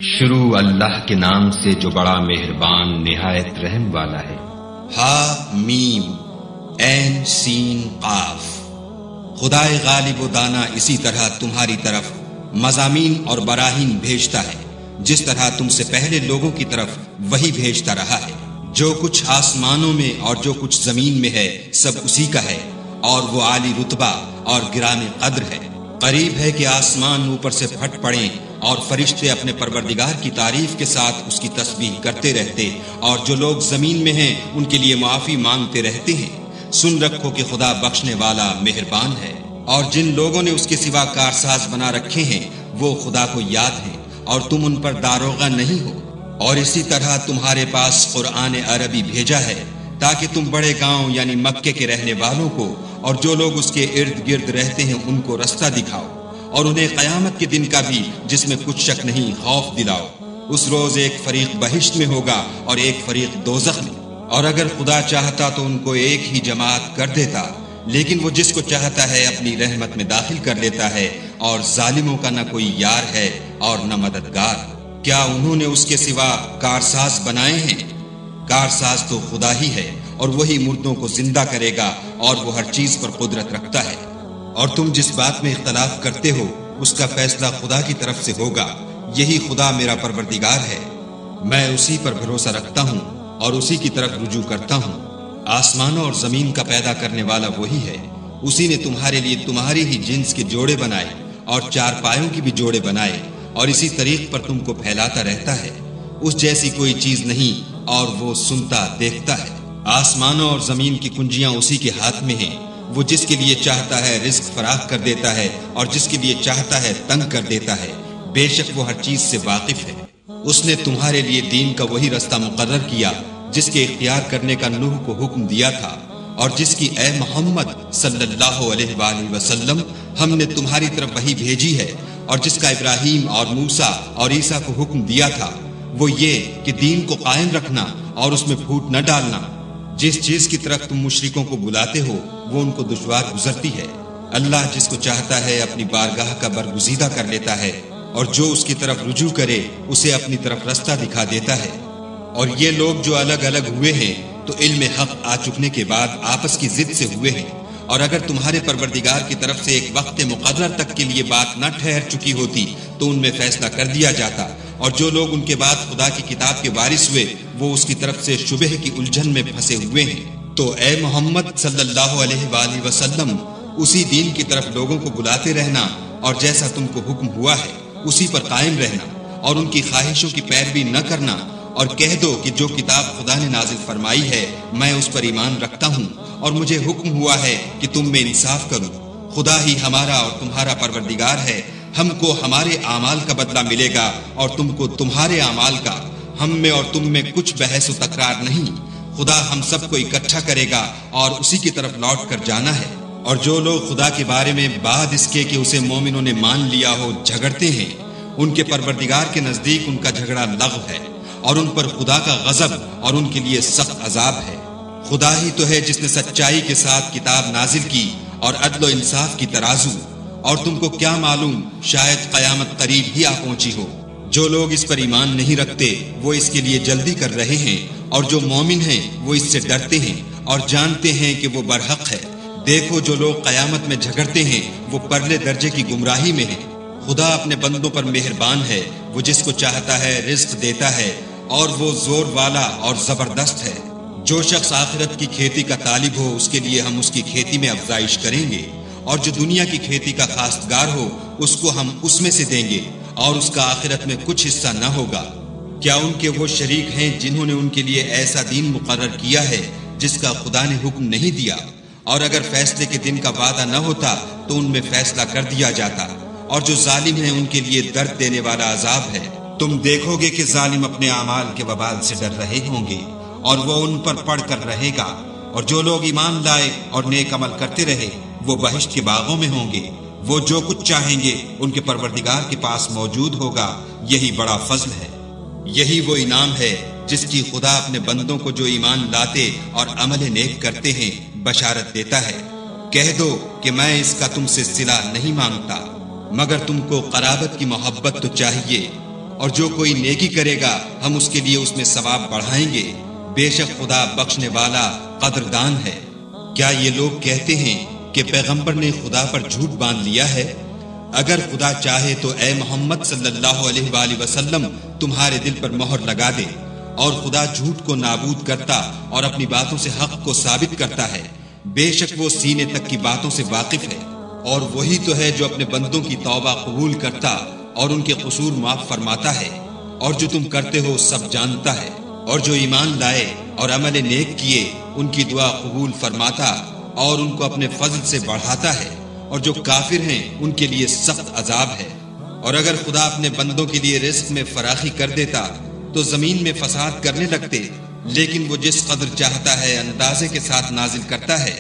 شروع اللہ کے نام سے جو بڑا مہربان نہایت رحم والا ہے۔ ہا میم عین سین قاف۔ خدائے غالب و دانا اسی طرح تمہاری طرف مضامین اور براہین بھیجتا ہے جس طرح تم سے پہلے لوگوں کی طرف وہی بھیجتا رہا ہے۔ جو کچھ آسمانوں میں اور جو کچھ زمین میں ہے سب اسی کا ہے، اور وہ عالی رتبہ اور گرامی قدر ہے۔ قریب ہے کہ آسمان اوپر سے پھٹ پڑیں اور فرشتے اپنے پروردگار کی تعریف کے ساتھ اس کی تسبیح کرتے رہتے، اور جو لوگ زمین میں ہیں ان کے لیے معافی مانگتے رہتے ہیں۔ سن رکھو کہ خدا بخشنے والا مہربان ہے، اور جن لوگوں نے اس کے سوا کارساز بنا رکھے ہیں وہ خدا کو یاد ہیں اور تم ان پر داروغہ نہیں ہو۔ اور اسی طرح تمہارے پاس قرآن عربی بھیجا ہے تاکہ تم بڑے گاؤں یعنی مکے کے رہنے والوں کو اور جو لوگ اس کے ارد گرد رہتے ہیں ان کو رستہ دکھاؤ، اور انہیں قیامت کے دن کا بھی جس میں کچھ شک نہیں خوف دلاؤ۔ اس روز ایک فریق بہشت میں ہوگا اور ایک فریق دوزخ میں، اور اگر خدا چاہتا تو ان کو ایک ہی جماعت کر دیتا، لیکن وہ جس کو چاہتا ہے اپنی رحمت میں داخل کر لیتا ہے، اور ظالموں کا نہ کوئی یار ہے اور نہ مددگار۔ کیا انہوں نے اس کے سوا کارساز بنائے ہیں؟ کارساز تو خدا ہی ہے، اور وہی مردوں کو زندہ کرے گا، اور وہ ہر چیز پر قدرت رکھتا ہے۔ اور تم جس بات میں اختلاف کرتے ہو اس کا فیصلہ خدا کی طرف سے ہوگا۔ یہی خدا میرا پروردگار ہے، میں اسی پر بھروسہ رکھتا ہوں اور اسی کی طرف رجوع کرتا ہوں۔ آسمانوں اور زمین کا پیدا کرنے والا وہی ہے، اسی نے تمہارے لیے تمہاری ہی جنس کے جوڑے بنائے اور چار پایوں کی بھی جوڑے بنائے، اور اسی طریق پر تم کو پھیلاتا رہتا ہے۔ اس جیسی کوئی چیز نہیں، اور وہ سنتا دیکھتا ہے۔ آسمانوں اور زمین کی کنجیاں اسی کے ہاتھ میں ہیں، وہ جس کے لیے چاہتا ہے رزق فراخ کر دیتا ہے اور جس کے لیے چاہتا ہے تنگ کر دیتا ہے۔ بے شک وہ ہر چیز سے واقف ہے۔ اس نے تمہارے لیے دین کا وہی رستہ مقرر کیا جس کے اختیار کرنے کا نوح کو حکم دیا تھا، اور جس کی اے محمد صلی اللہ علیہ وآلہ وسلم ہم نے تمہاری طرف وہی بھیجی ہے، اور جس کا ابراہیم اور موسیٰ اور عیسیٰ کو حکم دیا تھا، وہ یہ کہ دین کو قائم رکھنا اور اس میں پھوٹ نہ ڈالنا۔ جس چیز کی طرف تم مشرکوں کو بلاتے ہو وہ ان کو دشوار گزرتی ہے۔ اللہ جس کو چاہتا ہے اپنی بارگاہ کا برگزیدہ کر لیتا ہے، اور جو اس کی طرف رجوع کرے اسے اپنی طرف رستہ دکھا دیتا ہے۔ اور یہ لوگ جو الگ الگ ہوئے ہیں تو علم حق آ چکنے کے بعد آپس کی ضد سے ہوئے ہیں، اور اگر تمہارے پروردگار کی طرف سے ایک وقت مقرر تک کے لیے بات نہ ٹھہر چکی ہوتی تو ان میں فیصلہ کر دیا جاتا، اور جو لوگ ان کے بعد خدا کی کتاب کے وارث ہوئے وہ اس کی طرف سے شبہ کی الجھن میں پھنسے ہوئے ہیں۔ تو اے محمد صلی اللہ علیہ وآلہ وسلم اسی دین کی طرف لوگوں کو بلاتے رہنا، اور جیسا تم کو حکم ہوا ہے اسی پر قائم رہنا، اور ان کی خواہشوں کی پیروی نہ کرنا، اور کہہ دو کہ جو کتاب خدا نے نازل فرمائی ہے میں اس پر ایمان رکھتا ہوں، اور مجھے حکم ہوا ہے کہ تم میں انصاف کروں۔ خدا ہی ہمارا اور تمہارا پروردگار ہے، ہم کو ہمارے اعمال کا بدلہ ملے گا اور تم کو تمہارے اعمال کا۔ ہم میں اور تم میں کچھ بحث و تکرار نہیں، خدا ہم سب کو اکٹھا کرے گا اور اسی کی طرف لوٹ کر جانا ہے۔ اور جو لوگ خدا کے بارے میں بعد اس کے کہ اسے مومنوں نے مان لیا ہو جھگڑتے ہیں، ان کے پروردگار کے نزدیک ان کا جھگڑا لغو ہے، اور ان پر خدا کا غضب اور ان کے لیے سخت عذاب ہے۔ خدا ہی تو ہے جس نے سچائی کے ساتھ کتاب نازل کی اور عدل و انصاف کی ترازو، اور تم کو کیا معلوم شاید قیامت قریب ہی آ پہنچی ہو۔ جو لوگ اس پر ایمان نہیں رکھتے وہ اس کے لیے جلدی کر رہے ہیں، اور جو مومن ہیں وہ اس سے ڈرتے ہیں اور جانتے ہیں کہ وہ برحق ہے۔ دیکھو جو لوگ قیامت میں جھگڑتے ہیں وہ پرلے درجے کی گمراہی میں ہیں۔ خدا اپنے بندوں پر مہربان ہے، وہ جس کو چاہتا ہے رزق دیتا ہے، اور وہ زور والا اور زبردست ہے۔ جو شخص آخرت کی کھیتی کا طالب ہو اس کے لیے ہم اس کی کھیتی میں افزائش کریں گے، اور جو دنیا کی کھیتی کا خواستگار ہو اس کو ہم اس میں سے دیں گے، اور اس کا آخرت میں کچھ حصہ نہ ہوگا۔ کیا ان کے وہ شریک ہیں جنہوں نے ان کے لیے ایسا دین مقرر کیا ہے جس کا خدا نے حکم نہیں دیا؟ اور اگر فیصلے کے دن کا وعدہ نہ ہوتا تو ان میں فیصلہ کر دیا جاتا، اور جو ظالم ہیں ان کے لیے درد دینے والا عذاب ہے۔ تم دیکھو گے کہ ظالم اپنے اعمال کے وبال سے ڈر رہے ہوں گے، اور وہ ان پر پڑھ کر رہے گا، اور جو لوگ ایمان لائے اور نیک عمل کرتے رہے وہ بہشت کے باغوں میں ہوں گے۔ وہ جو کچھ چاہیں گے ان کے پروردگار کے پاس موجود ہوگا، یہی بڑا فضل ہے۔ یہی وہ انعام ہے جس کی خدا اپنے بندوں کو جو ایمان لاتے اور عمل نیک کرتے ہیں بشارت دیتا ہے۔ کہہ دو کہ میں اس کا تم سے صلہ نہیں مانگتا، مگر تم کو قرابت کی محبت تو چاہیے، اور جو کوئی نیکی کرے گا ہم اس کے لیے اس میں ثواب بڑھائیں گے، بے شک خدا بخشنے والا قدردان ہے۔ کیا یہ لوگ کہتے ہیں کہ پیغمبر نے خدا پر جھوٹ باندھ لیا ہے؟ اگر خدا چاہے تو اے محمد صلی اللہ علیہ وآلہ وسلم تمہارے دل پر مہر لگا دے، اور خدا جھوٹ کو نابود کرتا اور اپنی باتوں سے حق کو ثابت کرتا ہے، بے شک وہ سینے تک کی باتوں سے واقف ہے۔ اور وہی تو ہے جو اپنے بندوں کی توبہ قبول کرتا اور ان کے قصور معاف فرماتا ہے، اور جو تم کرتے ہو سب جانتا ہے۔ اور جو ایمان لائے اور عمل نیک کیے ان کی دعا قبول فرماتا اور ان کو اپنے فضل سے بڑھاتا ہے، اور جو کافر ہیں ان کے لیے سخت عذاب ہے۔ اور اگر خدا اپنے بندوں کے لیے رزق میں فراخی کر دیتا تو زمین میں فساد کرنے لگتے، لیکن وہ جس قدر چاہتا ہے اندازے کے ساتھ نازل کرتا ہے،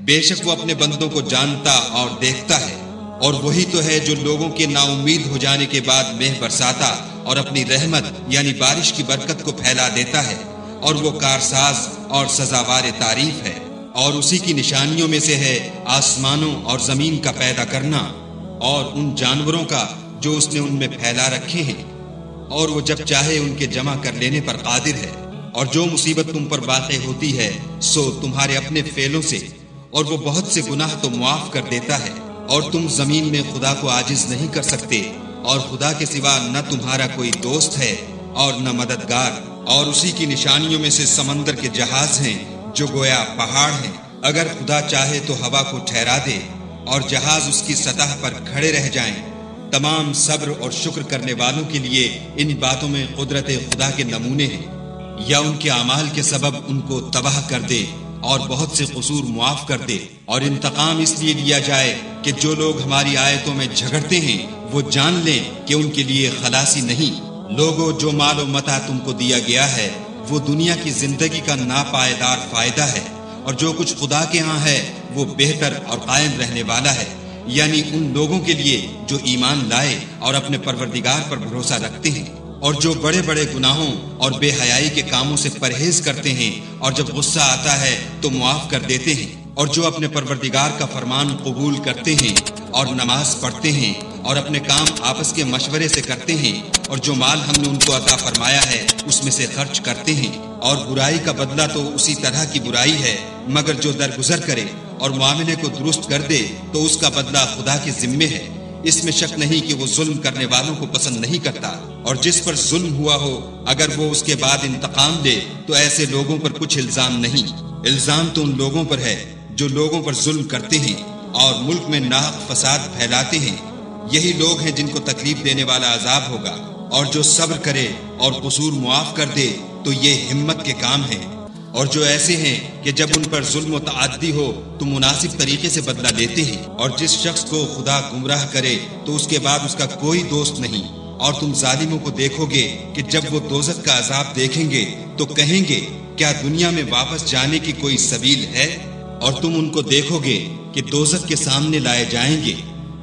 بے شک وہ اپنے بندوں کو جانتا اور دیکھتا ہے۔ اور وہی تو ہے جو لوگوں کے نا امید ہو جانے کے بعد مہ برساتا اور اپنی رحمت یعنی بارش کی برکت کو پھیلا دیتا ہے، اور وہ کارساز اور سزاوار تعریف ہے۔ اور اسی کی نشانیوں میں سے ہے آسمانوں اور زمین کا پیدا کرنا، اور ان جانوروں کا جو اس نے ان میں پھیلا رکھے ہیں، اور وہ جب چاہے ان کے جمع کر لینے پر قادر ہے۔ اور جو مصیبت تم پر واقع ہوتی ہے سو تمہارے اپنے فعلوں سے، اور وہ بہت سے گناہ تو معاف کر دیتا ہے۔ اور تم زمین میں خدا کو عاجز نہیں کر سکتے، اور خدا کے سوا نہ تمہارا کوئی دوست ہے اور نہ مددگار۔ اور اسی کی نشانیوں میں سے سمندر کے جہاز ہیں جو گویا پہاڑ ہیں۔ اگر خدا چاہے تو ہوا کو ٹھہرا دے اور جہاز اس کی سطح پر کھڑے رہ جائیں۔ تمام صبر اور شکر کرنے والوں کے لیے ان باتوں میں قدرت خدا کے نمونے ہیں۔ یا ان کے اعمال کے سبب ان کو تباہ کر دے اور بہت سے قصور معاف کر دے، اور انتقام اس لیے لیا جائے کہ جو لوگ ہماری آیتوں میں جھگڑتے ہیں وہ جان لیں کہ ان کے لیے خلاصی نہیں۔ لوگوں، جو مال و متاع تم کو دیا گیا ہے وہ دنیا کی زندگی کا ناپائیدار فائدہ ہے، اور جو کچھ خدا کے ہاں ہے وہ بہتر اور قائم رہنے والا ہے، یعنی ان لوگوں کے لیے جو ایمان لائے اور اپنے پروردگار پر بھروسہ رکھتے ہیں، اور جو بڑے بڑے گناہوں اور بے حیائی کے کاموں سے پرہیز کرتے ہیں، اور جب غصہ آتا ہے تو معاف کر دیتے ہیں، اور جو اپنے پروردگار کا فرمان قبول کرتے ہیں اور نماز پڑھتے ہیں اور اپنے کام آپس کے مشورے سے کرتے ہیں، اور جو مال ہم نے ان کو عطا فرمایا ہے اس میں سے خرچ کرتے ہیں۔ اور برائی کا بدلہ تو اسی طرح کی برائی ہے، مگر جو درگزر کرے اور معاملے کو درست کر دے تو اس کا بدلہ خدا کے ذمے ہے۔ اس میں شک نہیں کہ وہ ظلم کرنے والوں کو پسند نہیں کرتا، اور جس پر ظلم ہوا ہو اگر وہ اس کے بعد انتقام لے تو ایسے لوگوں پر کچھ الزام نہیں۔ الزام تو ان لوگوں پر ہے جو لوگوں پر ظلم کرتے ہیں اور ملک میں ناحق فساد پھیلاتے ہیں۔ یہی لوگ ہیں جن کو تکلیف دینے والا عذاب ہوگا، اور جو صبر کرے اور قصور معاف کر دے تو یہ ہمت کے کام ہیں۔ اور جو ایسے ہیں کہ جب ان پر ظلم و تعدی ہو تو مناسب طریقے سے بدلہ لیتے ہیں، اور جس شخص کو خدا گمراہ کرے تو اس کے بعد اس کا کوئی دوست نہیں۔ اور تم ظالموں کو دیکھو گے کہ جب وہ دوزخ کا عذاب دیکھیں گے تو کہیں گے کیا دنیا میں واپس جانے کی کوئی سبیل ہے؟ اور تم ان کو دیکھو گے کہ دوزخ کے سامنے لائے جائیں گے،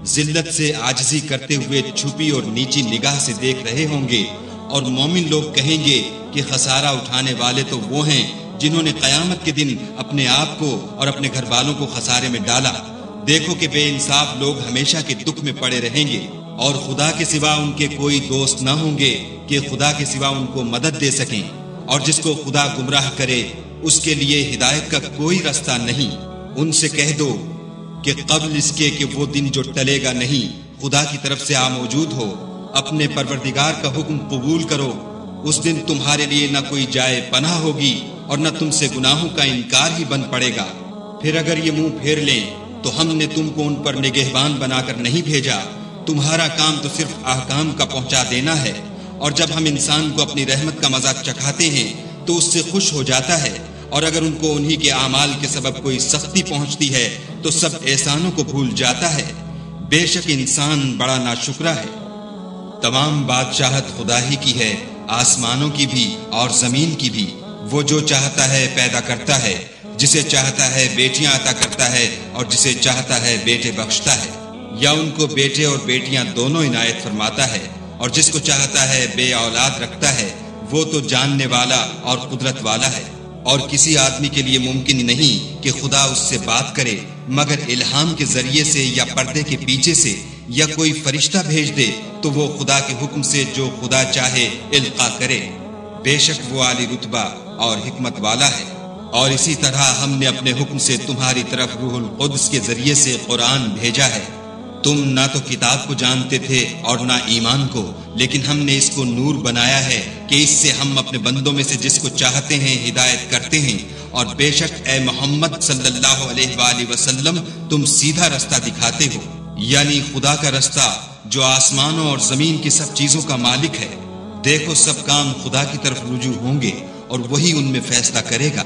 ذلت سے عاجزی کرتے ہوئے چھپی اور نیچی نگاہ سے دیکھ رہے ہوں گے، اور مومن لوگ کہیں گے کہ خسارہ اٹھانے والے تو وہ ہیں جنہوں نے قیامت کے دن اپنے آپ کو اور اپنے گھر والوں کو خسارے میں ڈالا۔ دیکھو کہ بے انصاف لوگ ہمیشہ کے دکھ میں پڑے رہیں گے، اور خدا کے سوا ان کے کوئی دوست نہ ہوں گے کہ خدا کے سوا ان کو مدد دے سکیں۔ اور جس کو خدا گمراہ کرے اس کے لیے ہدایت کا کوئی راستہ نہیں۔ ان سے کہہ دو کہ قبل اس کے کہ وہ دن جو ٹلے گا نہیں خدا کی طرف سے آ موجود ہو، اپنے پروردگار کا حکم قبول کرو۔ اس دن تمہارے لیے نہ کوئی جائے پناہ ہوگی اور نہ تم سے گناہوں کا انکار ہی بن پڑے گا۔ پھر اگر یہ منہ پھیر لیں تو ہم نے تم کو ان پر نگہبان بنا کر نہیں بھیجا، تمہارا کام تو صرف احکام کا پہنچا دینا ہے۔ اور جب ہم انسان کو اپنی رحمت کا مزہ چکھاتے ہیں تو اس سے خوش ہو جاتا ہے، اور اگر ان کو انہی کے اعمال کے سبب کوئی سختی پہنچتی ہے تو سب احسانوں کو بھول جاتا ہے۔ بے شک انسان بڑا ناشکرا ہے۔ تمام بادشاہت خدا ہی کی ہے، آسمانوں کی بھی اور زمین کی بھی۔ وہ جو چاہتا ہے پیدا کرتا ہے، جسے چاہتا ہے بیٹیاں عطا کرتا ہے اور جسے چاہتا ہے بیٹے بخشتا ہے، یا ان کو بیٹے اور بیٹیاں دونوں عنایت فرماتا ہے، اور جس کو چاہتا ہے بے اولاد رکھتا ہے۔ وہ تو جاننے والا اور قدرت والا ہے۔ اور کسی آدمی کے لیے ممکن نہیں کہ خدا اس سے بات کرے مگر الہام کے ذریعے سے یا پردے کے پیچھے سے، یا کوئی فرشتہ بھیج دے تو وہ خدا کے حکم سے جو خدا چاہے القا کرے، بے شک وہ عالی رتبہ اور حکمت والا ہے۔ اور اسی طرح ہم نے اپنے حکم سے تمہاری طرف روح القدس کے ذریعے سے قرآن بھیجا ہے۔ تم نہ تو کتاب کو جانتے تھے اور نہ ایمان کو، لیکن ہم نے اس کو نور بنایا ہے کہ اس سے ہم اپنے بندوں میں سے جس کو چاہتے ہیں ہدایت کرتے ہیں، اور بے شک اے محمد صلی اللہ علیہ وآلہ وسلم تم سیدھا رستہ دکھاتے ہو، یعنی خدا کا رستہ جو آسمانوں اور زمین کی سب چیزوں کا مالک ہے۔ دیکھو سب کام خدا کی طرف رجوع ہوں گے اور وہی ان میں فیصلہ کرے گا۔